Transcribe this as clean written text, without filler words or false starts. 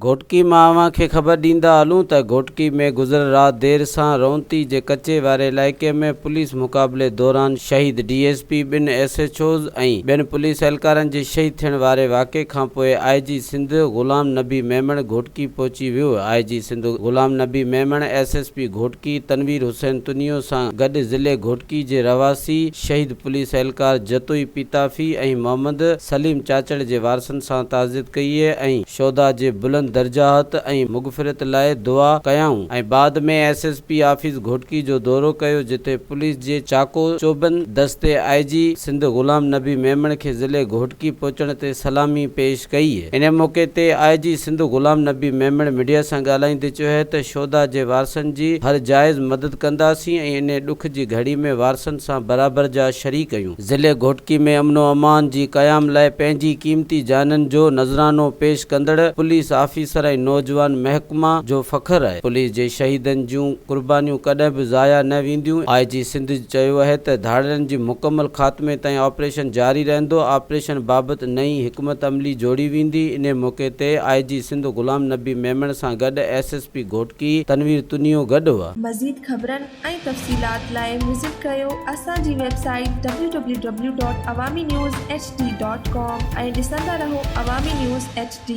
घोटकी मां खे ख़बर ॾींदा हलूं त घोटकी में गुज़र रात देर सां रौंती जे कचे वारे इलाइक़े में पुलिस मुक़ाबले दौरान शहीद डीएसपी, 2 एसएचओज़ ऐं 2 पुलिस एहलकारनि जे शहीद थियण वारे वाक़े खां पोइ आईजी सिंध ग़ुलाम नबी मेमण घोटकी पहुची वियो। आईजी सिंध ग़ुलाम नबी मेमण एसएसपी घोटकी तनवीर हुसैन तुनियो सां गॾु ज़िले घोटकी जे रवासी शहीद पुलिस एहलकार जतोई पीताफी ऐं मोहम्मद सलीम चाचड़ जे वारसनि सां ताज़ियत कई ऐं शोधा जे बुलंद दर्जाहत ऐं मुग़फ़िरत लाइ दुआ कयाऊं ऐं बाद में एसएसपी ऑफिस घोटकी जो दौरो कयो, जिते पुलिस जे चाको चौबंद दस्ते आईजी सिंध ग़ुलाम नबी मेमण खे ज़िले घोटकी पहुचण ते सलामी पेश कई। इन मौके ते आईजी सिंध ग़ुलाम नबी मेमण मीडिया सां ॻाल्हाईंदे चयो त शोधा जे वारसनि जी हर जाइज़ मदद कंदासीं ऐं इन ॾुख जी घड़ी में वारसनि सां बराबर जा शरीक आहियूं। ज़िले घोटकी में अमनो अमान जी क़याम लाइ पंहिंजी क़ीमती जाननि जो नज़रानो पेश कंदड़ पुलिस ऑफिसर ऐं नौजवान महकमा जो फ़ख्र आहे। पुलिस जे शहीदनि जूं कुर्बानियूं कॾहिं बि ज़ाया न वेंदियूं। आईजी सिंध चयो आहे त धाड़नि जी मुकमल ख़ात्मे ताईं ऑपरेशन जारी रहंदो। ऑपरेशन बाबति नई हिकमत अमली जोड़ी वेंदी। इन मौके ते आईजी सिंध ग़ुलाम नबी मेमण सां गॾु एसएसपी घोटकी तनवीर तुनियो गॾु हुआ। मज़ीद ख़बरनि ऐं तफ़सीलात लाइ विज़िट कयो असांजी वेबसाइट www.awamiNewsHD.com ऐं ॾिसंदा रहो अवामी न्यूज़ HD।